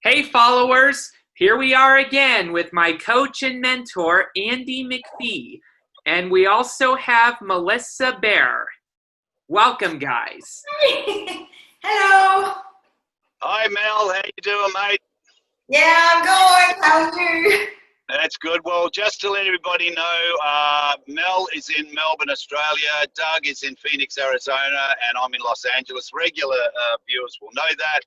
Hey followers, here we are again with my coach and mentor, AndyMcPhee. And we also have Melissa Bear. Welcome, guys. Hello. Hi Mel, how you doing, mate? Yeah, I'm good. How are you? That's good. Well, just to let everybody know, Mel is in Melbourne, Australia. Doug is in Phoenix, Arizona, and I'm in Los Angeles. Regular viewers will know that.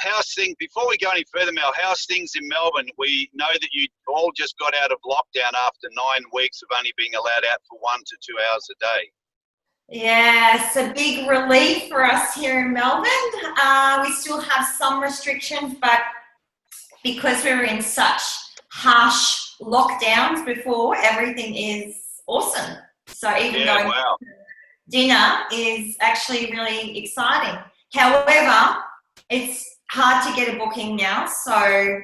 How's things, before we go any further, Mel, how's things in Melbourne? We know that you all just got out of lockdown after 9 weeks of only being allowed out for 1 to 2 hours a day. Yeah, it's a big relief for us here in Melbourne. We still have some restrictions, but because we were in such harsh lockdowns before, everything is awesome. So even going Wow. to dinner is actually really exciting. However, it's hard to get a booking now, so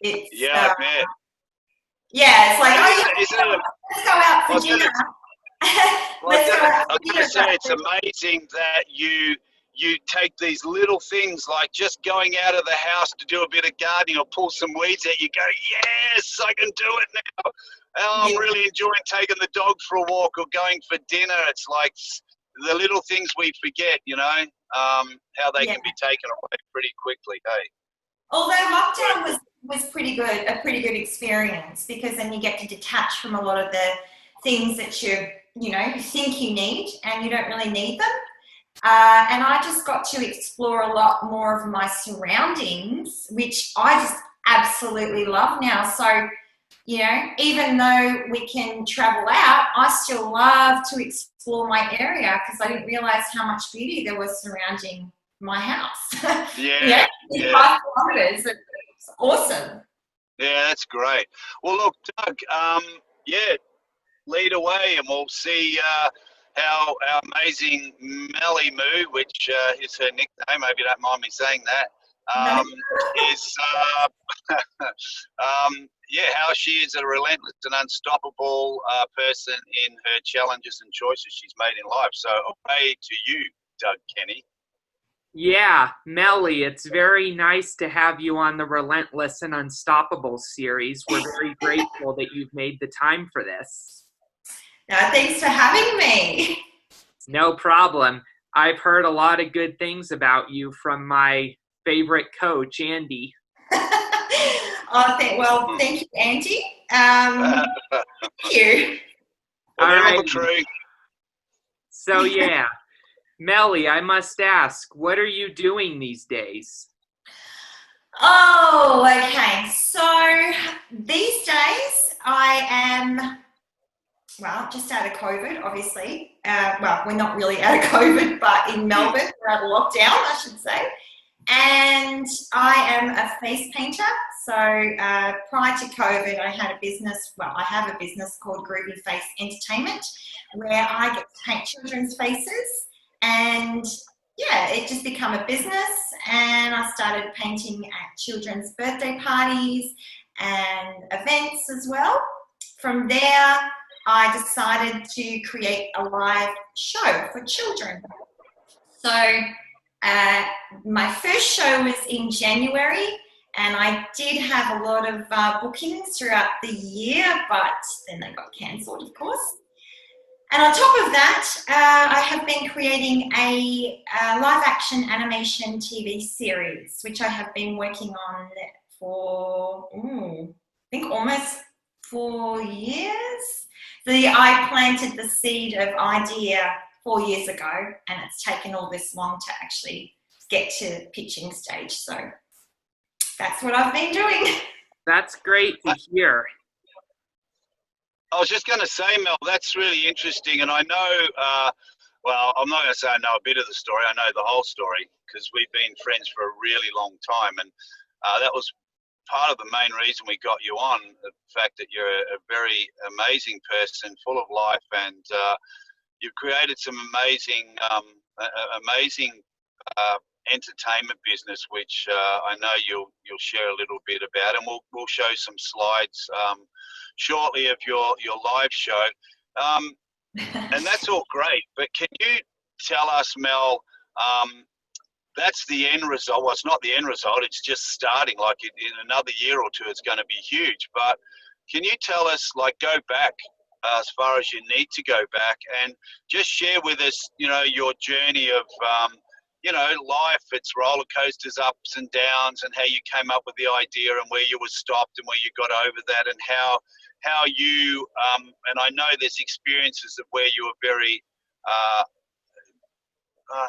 it's Yeah, I bet. yeah, it's like, let's go out for dinner. Let's go out I for was going dinner. to say, it's amazing that you take these little things like just going out of the house to do a bit of gardening or pull some weeds out. You go, yes, I can do it now. Oh, I'm really enjoying taking the dog for a walk or going for dinner. It's like the little things we forget, how they can be taken away pretty quickly, hey? Although lockdown was pretty good, a pretty good experience, because then you get to detach from a lot of the things that you think you need and you don't really need them. And I just got to explore a lot more of my surroundings, which I just absolutely love now. So, even though we can travel out, I still love to explore my area because I didn't realize how much beauty there was surrounding my house. Yeah. 5 kilometers. It's awesome. Yeah, that's great. Well, look, Doug, lead away and we'll see how our amazing Melly Moo, which is her nickname, maybe you don't mind me saying that, is, how she is a relentless and unstoppable person in her challenges and choices she's made in life. So away to you, Doug Kenney. Yeah, Melly, it's very nice to have you on the Relentless and Unstoppable series. We're very grateful that you've made the time for this. Thanks for having me. No problem. I've heard a lot of good things about you from my favorite coach, Andy. Thank you, Andy. Thank you. All right. True. So, Melly, I must ask, what are you doing these days? Oh, okay. So these days I am, just out of COVID, obviously. We're not really out of COVID, but in Melbourne, we're out of lockdown, I should say. And I am a face painter. So prior to COVID, I have a business called Groovy Face Entertainment, where I get to paint children's faces. And it just become a business, and I started painting at children's birthday parties and events as well. From there, I decided to create a live show for children. So my first show was in January, and I did have a lot of bookings throughout the year, but then they got cancelled, of course. And on top of that, I have been creating a live-action animation TV series, which I have been working on for, I think almost 4 years. I planted the seed of idea 4 years ago, and it's taken all this long to actually get to pitching stage. So that's what I've been doing. That's great to hear. I was just going to say, Mel, that's really interesting. And I know, I'm not going to say I know a bit of the story. I know the whole story because we've been friends for a really long time. And that was part of the main reason we got you on, the fact that you're a very amazing person, full of life. And you've created some amazing entertainment business, which I know you'll share a little bit about, and we'll show some slides shortly of your live show, and that's all great. But can you tell us, Mel, that's the end result. Well, it's not the end result. It's just starting. Like in another year or two, it's going to be huge. But can you tell us, like, go back as far as you need to go back and just share with us, you know, your journey of, you know, life. It's roller coasters, ups and downs, and how you came up with the idea and where you were stopped and where you got over that, and how you, and I know there's experiences of where you were very,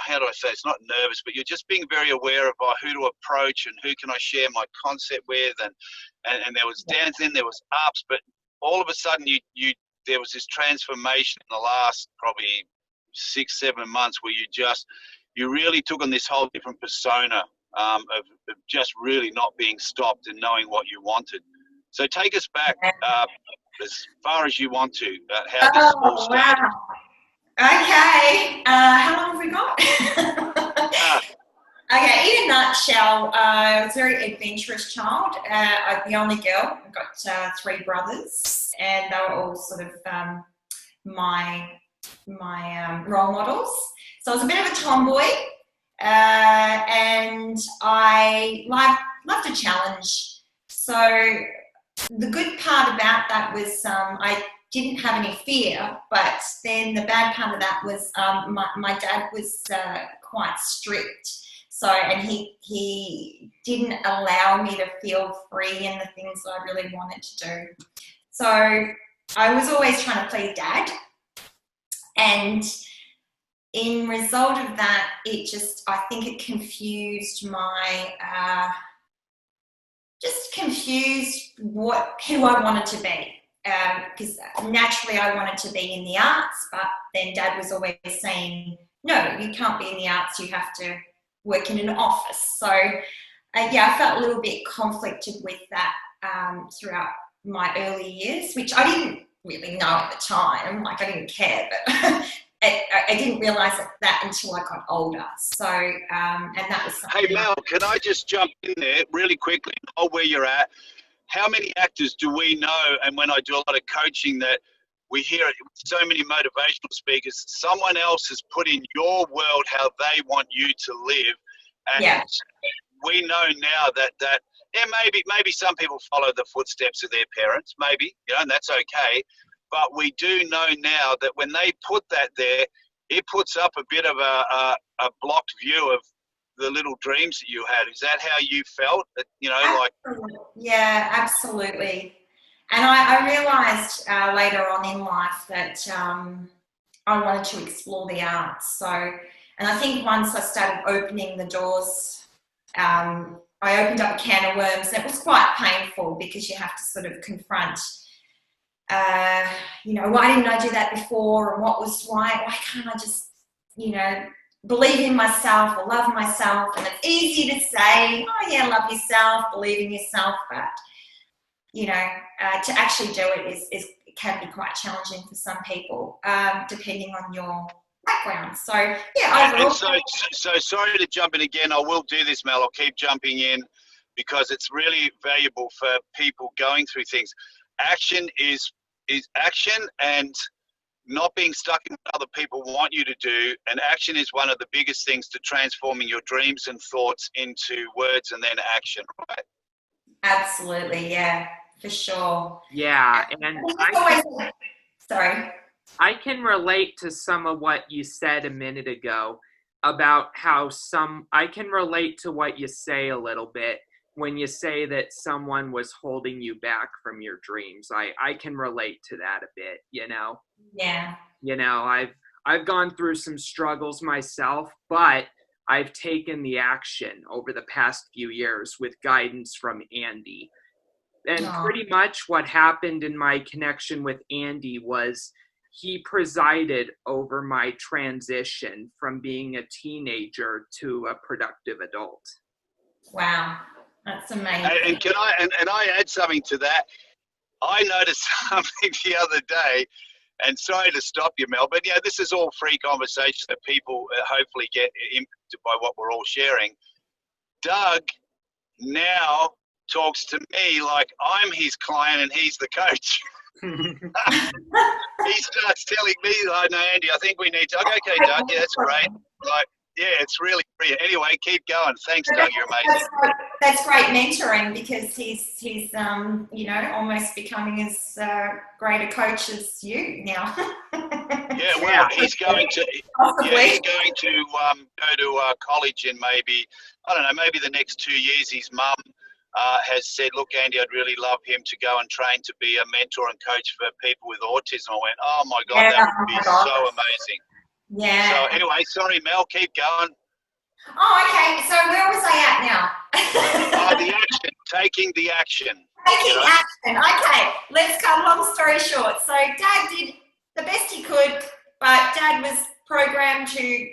how do I say, it's not nervous, but you're just being very aware of who to approach and who can I share my concept with, and there was downs, then there was ups, but all of a sudden there was this transformation in the last probably 6-7 months where you really took on this whole different persona of just really not being stopped and knowing what you wanted. So take us back as far as you want to, how this all started. Wow. Okay, how long have we got? Okay, in a nutshell, I was a very adventurous child. I'm the only girl. I've got 3 brothers, and they were all sort of my role models. So I was a bit of a tomboy, and I loved a challenge. So the good part about that was I didn't have any fear, but then the bad part of that was my dad was quite strict. So, and he didn't allow me to feel free in the things that I really wanted to do. So I was always trying to please Dad. And in result of that, I think it confused who I wanted to be. Because naturally I wanted to be in the arts, but then Dad was always saying, no, you can't be in the arts, you have to work in an office. So I felt a little bit conflicted with that throughout my early years, which I didn't really know at the time. Like, I didn't care, but I didn't realise that until I got older. So, and that was something. Hey, Mel, can I just jump in there really quickly, know where you're at? How many actors do we know, and when I do a lot of coaching, that we hear it, so many motivational speakers, someone else has put in your world how they want you to live, and we know now that maybe some people follow the footsteps of their parents, maybe, you know, and that's okay, but we do know now that when they put that there, it puts up a bit of a blocked view of the little dreams that you had. Is that how you felt? You know, absolutely. Yeah, absolutely. And I realised later on in life that I wanted to explore the arts. So, and I think once I started opening the doors, I opened up a can of worms, and it was quite painful because you have to sort of confront, you know, why didn't I do that before, and why can't I just, you know, believe in myself or love myself. And it's easy to say, oh yeah, love yourself, believe in yourself, but you know, to actually do it can be quite challenging for some people, depending on your background. So yeah, overall. So sorry to jump in again. I will do this, Mel. I'll keep jumping in because it's really valuable for people going through things. Action is action, and not being stuck in what other people want you to do. And action is one of the biggest things to transforming your dreams and thoughts into words and then action, right? Absolutely, yeah, for sure. Yeah, and I can relate to some of what you said a minute ago about how I can relate to what you say a little bit when you say that someone was holding you back from your dreams. I can relate to that a bit, you know? Yeah. You know, I've gone through some struggles myself, but I've taken the action over the past few years with guidance from Andy. And pretty much what happened in my connection with Andy was he presided over my transition from being a teenager to a productive adult. Wow. That's amazing. And can I add something to that? I noticed something the other day, and sorry to stop you, Mel, but yeah, this is all free conversation that people hopefully get impacted by what we're all sharing. Doug now talks to me like I'm his client and he's the coach. He starts telling me, "Oh no, Andy, I think we need to." Okay, Doug, yeah, that's great. Like, it's really brilliant. Anyway, keep going. Thanks, Doug. You're amazing. That's great mentoring, because he's you know, almost becoming as great a coach as you now. Yeah, well, he's going to Possibly. go to college in maybe, I don't know, maybe the next 2 years. His mum has said, look, Andy, I'd really love him to go and train to be a mentor and coach for people with autism. I went, oh my God, that would be so amazing. Yeah. So anyway, sorry, Mel, keep going. Oh, okay. So where was I at now? The action, taking the action. Taking action. Okay, let's cut a long story short. So Dad did the best he could, but Dad was programmed to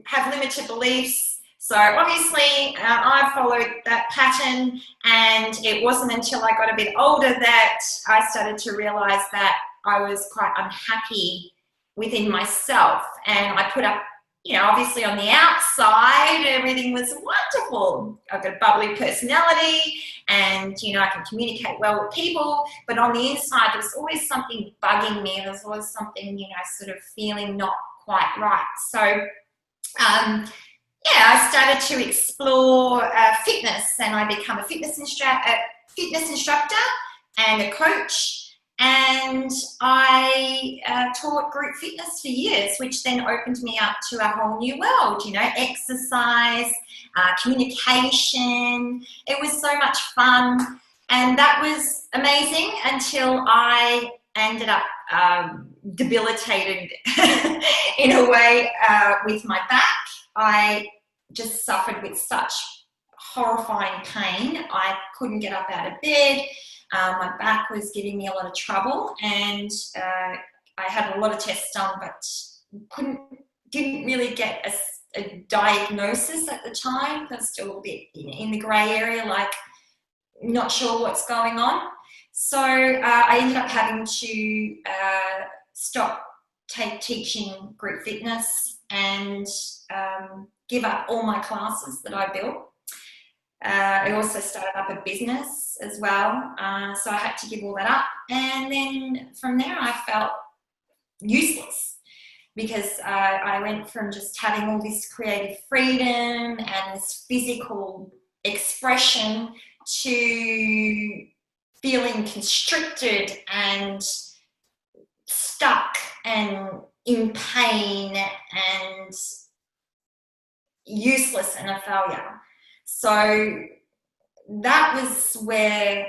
have limited beliefs. So obviously I followed that pattern, and it wasn't until I got a bit older that I started to realize that I was quite unhappy within myself, and I put up, you know, obviously on the outside, everything was wonderful. I've got a bubbly personality, and, you know, I can communicate well with people, but on the inside, there was always something bugging me. There was always something, you know, sort of feeling not quite right. So, I started to explore fitness, and I became a fitness instructor and a coach. And I taught group fitness for years, which then opened me up to a whole new world, you know, exercise, communication. It was so much fun, and that was amazing until I ended up debilitated in a way with my back. I just suffered with such horrifying pain. I couldn't get up out of bed. My back was giving me a lot of trouble, and I had a lot of tests done, but didn't really get a diagnosis at the time. I was still a bit in the grey area, like not sure what's going on. So I ended up having to stop teaching group fitness and give up all my classes that I built. I also started up a business as well, so I had to give all that up. And then from there I felt useless, because I went from just having all this creative freedom and this physical expression to feeling constricted and stuck and in pain and useless and a failure. So that was where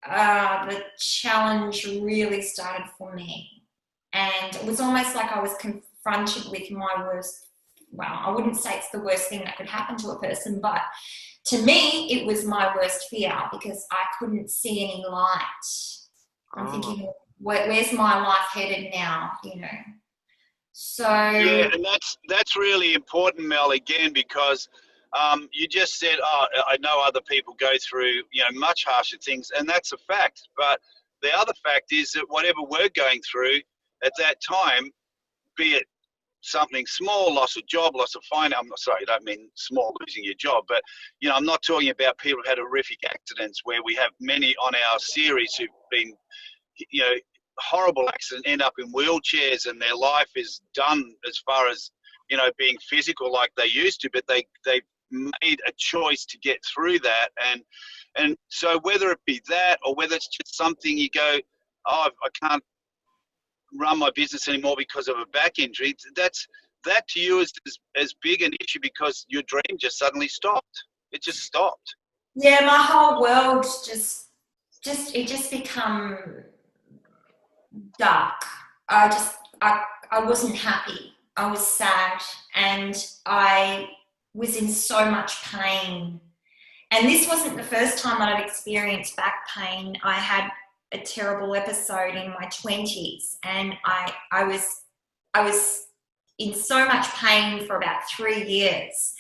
the challenge really started for me. And it was almost like I was confronted with my worst, well, I wouldn't say it's the worst thing that could happen to a person, but to me, it was my worst fear, because I couldn't see any light. I'm thinking, where's my life headed now, you know? So yeah, and that's really important, Mel, again, because you just said, I know other people go through, you know, much harsher things, and that's a fact. But the other fact is that whatever we're going through at that time, be it something small, loss of job, loss of finance, I'm not sorry, I don't mean small, losing your job, but, you know, I'm not talking about people who've had horrific accidents, where we have many on our series who've been, you know, horrible accidents, end up in wheelchairs, and their life is done as far as, you know, being physical like they used to, but they made a choice to get through that. And so whether it be that, or whether it's just something you go, I can't run my business anymore because of a back injury, that to you is as big an issue, because your dream just suddenly stopped. It just stopped. Yeah, my whole world just become dark. I wasn't happy. I was sad, and I was in so much pain. And this wasn't the first time that I'd experienced back pain. I had a terrible episode in my 20s, and I was in so much pain for about 3 years.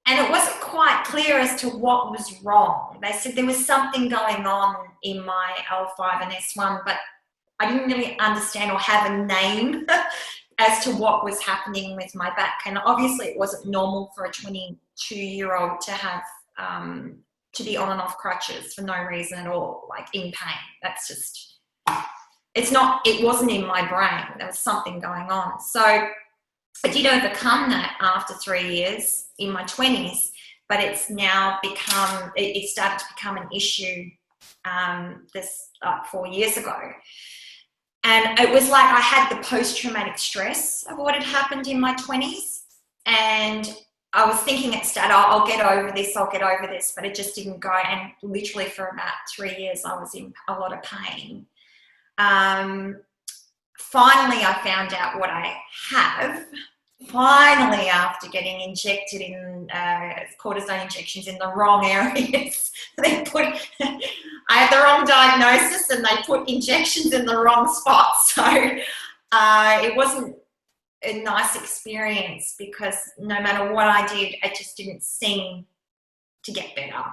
And it wasn't quite clear as to what was wrong. They said there was something going on in my L5 and S1, but I didn't really understand or have a name as to what was happening with my back. And obviously it wasn't normal for a 22-year-old to have to be on and off crutches for no reason at all, like in pain. That's just, it wasn't in my brain. There was something going on. So I did overcome that after 3 years in my 20s, but it's now become, it started to become an issue this 4 years ago. And it was like I had the post-traumatic stress of what had happened in my 20s. And I was thinking at start, I'll get over this, but it just didn't go. And literally for about 3 years, I was in a lot of pain. Finally, I found out what I have. Finally, after getting injected in cortisone injections in the wrong areas, I had the wrong diagnosis and they put injections in the wrong spots. So it wasn't a nice experience because no matter what I did, it just didn't seem to get better.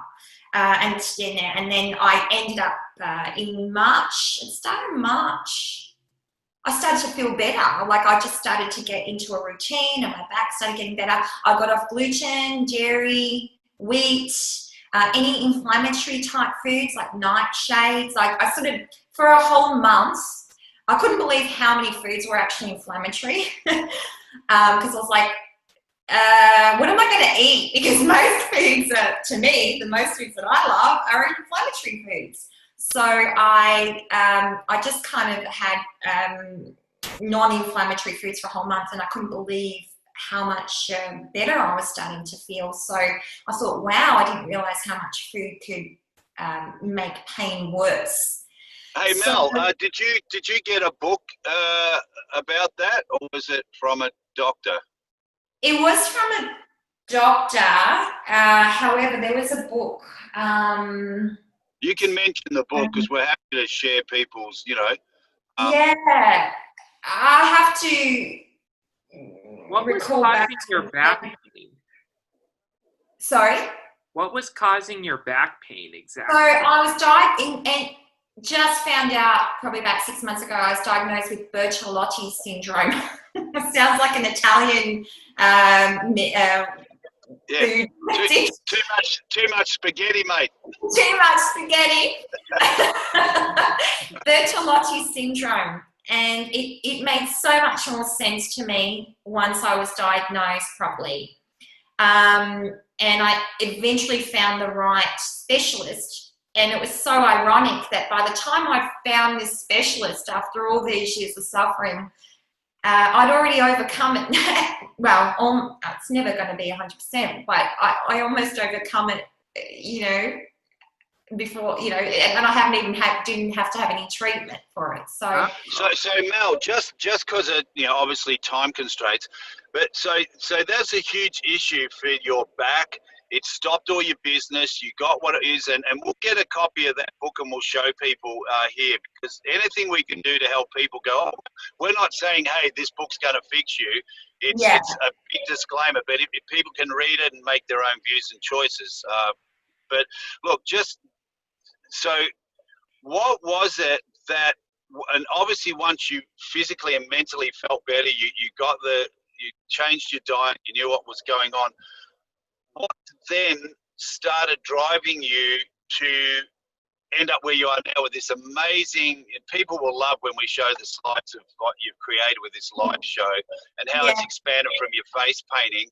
And then I ended up in March. It started in March. I started to feel better. Like I just started to get into a routine and my back started getting better. I got off gluten, dairy, wheat, any inflammatory type foods like nightshades. Like I sort of, for a whole month, I couldn't believe how many foods were actually inflammatory. Because I was like, what am I going to eat? Because most foods, to me, the most foods that I love are inflammatory foods. So I just kind of had non-inflammatory foods for a whole month, and I couldn't believe how much better I was starting to feel. So I thought, wow, I didn't realize how much food could make pain worse. Hey Mel, did you get a book about that, or was it from a doctor? It was from a doctor. However, there was a book. You can mention the book because we're happy to share people's, yeah, I have to. What was causing your back pain? Sorry? What was causing your back pain exactly? So I was diagnosed, and just found out probably about 6 months ago, I was diagnosed with Bertolotti syndrome. Sounds like an Italian food. Too much spaghetti, mate. Too much spaghetti. Bertolotti syndrome. And it made so much more sense to me once I was diagnosed properly. And I eventually found the right specialist. And it was so ironic that by the time I found this specialist, after all these years of suffering, I'd already overcome it. Well, it's never going to be 100%, but I almost overcome it, before, and I didn't have to have any treatment for it. So Mel, just because of, obviously time constraints, but so that's a huge issue for your back. It stopped all your business. You got what it is, and we'll get a copy of that book and we'll show people here, because anything we can do to help people go, we're not saying, hey, this book's going to fix you. It's a big disclaimer, but if people can read it and make their own views and choices. But look, so what was it that, and obviously once you physically and mentally felt better, you changed your diet, you knew what was going on. What then started driving you to end up where you are now with this amazing, and people will love when we show the slides of what you've created with this live show and how it's expanded from your face painting.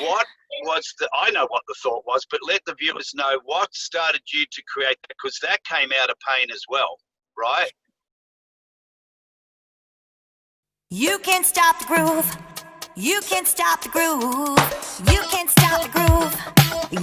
What was I know what the thought was, but let the viewers know what started you to create that, because that came out of pain as well, right? You can't stop the groove. You can't stop the groove. You can't stop the groove.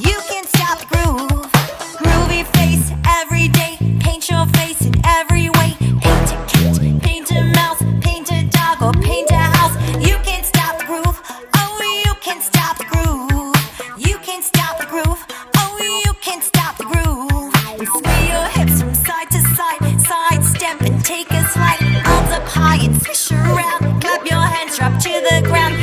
You can't stop the groove. Groovy face every day. Paint your face in every way. Paint a cat, paint a mouse, paint a dog, or paint a house. You can't stop the groove. Oh, you can't stop the groove. You can't stop the groove. Oh, you can't stop the groove. And sway your hips from side to side. Side step and take a slide. Arms up high and swish around. Clap your hands, drop to the ground.